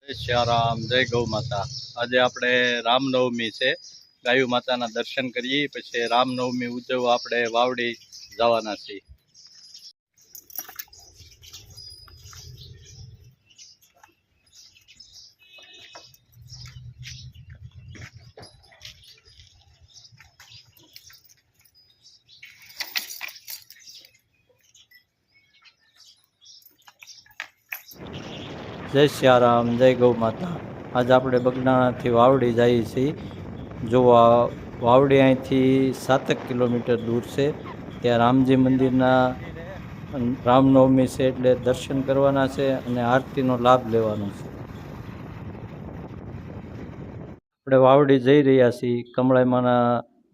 જય સિયારામ, જય ગૌ માતા। આજે આપણે રામનવમી છે। ગાયું માતાના દર્શન કરીએ, પછી રામનવમી ઉજવવા આપણે વાવડી જવાના છીએ। જય સિયારામ, જય ગૌ માતા। આજ આપણે બગડાણાથી વાવડી જઈએ છીએ। જો આ વાવડી અહીંથી 7 કિલોમીટર દૂર છે। ત્યાં રામજી મંદિરના રામનવમી છે એટલે દર્શન કરવાના છે અને આરતીનો લાભ લેવાનો છે। આપણે વાવડી જઈ રહ્યા છીએ। કમળાઈમાના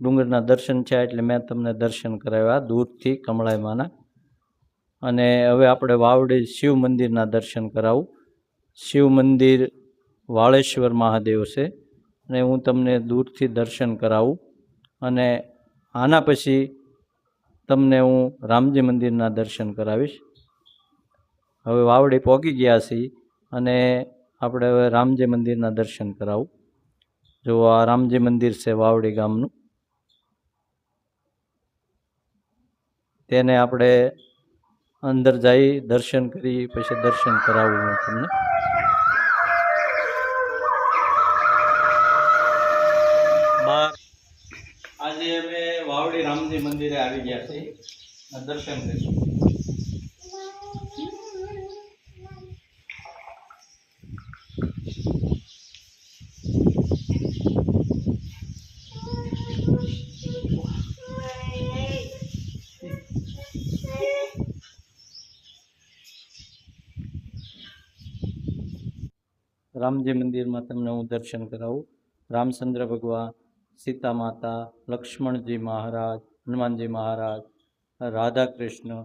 ડુંગરના દર્શન થયા એટલે મેં તમને દર્શન કરાવ્યા દૂરથી કમળાઈમાના। અને હવે આપણે વાવડી શિવ મંદિરના દર્શન કરાવું। શિવ મંદિર વાળેશ્વર મહાદેવ છે અને હું તમને દૂરથી દર્શન કરાવું અને આના પછી તમને હું રામજી મંદિરના દર્શન કરાવીશ। હવે વાવડી પહોંચી ગયા છીએ અને આપણે હવે રામજી મંદિરના દર્શન કરાવું। જો આ રામજી મંદિર છે વાવડી ગામનું, તેને આપણે અંદર જઈ દર્શન કરી પછી દર્શન કરાવું હું તમને। આજે અમે વાવડી રામજી મંદિરે આવી ગયા છીએ, દર્શન કરીશું। રામજી મંદિરમાં તમને હું દર્શન કરાવું। રામચંદ્ર ભગવાન, સીતા માતા, લક્ષ્મણજી મહારાજ, હનુમાનજી મહારાજ, રાધા કૃષ્ણ,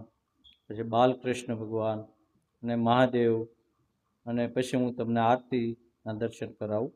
પછી બાલકૃષ્ણ ભગવાન અને મહાદેવ, અને પછી હું તમને આરતીના દર્શન કરાવું।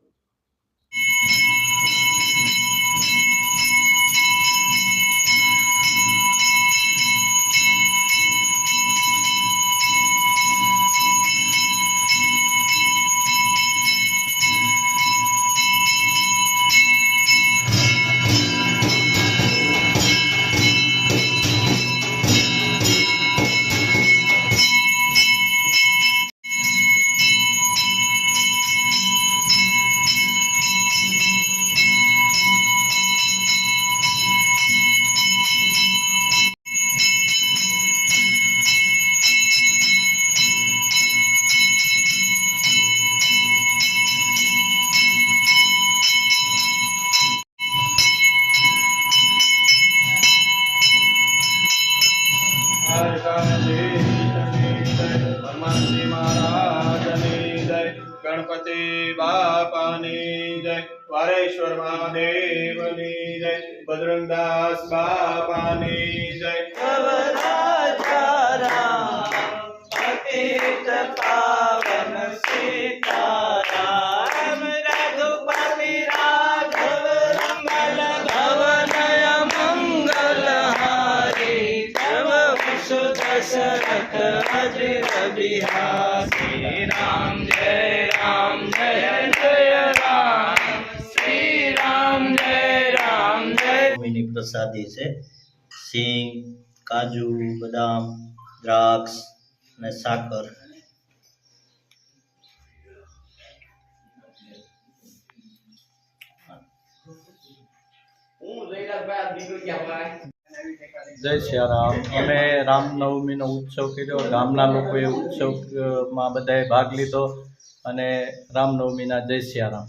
હનુમાનજી મહારાજની જય, ગણપતિ બાપાની જય, વારેશ્વર મહાદેવની જય, બજરંગદાસ બાપાની જય। પતિત પાવન સીતારામ, રઘુપતિ રાઘવ મંગલ ભવનય મંગલહારી, તવ વસુ દશરથ અજીર बिहारी। राम जय राम जय जय राम, श्री राम जय। मिनी प्रसादी से सिंग, काजू, बदाम, द्राक्ष ने साकर। જય સિયારામ। અમે રામનવમીનો ઉત્સવ કર્યો, ગામના લોકોએ ઉત્સવમાં બધાએ ભાગ લીધો અને રામનવમીના જય સિયારામ।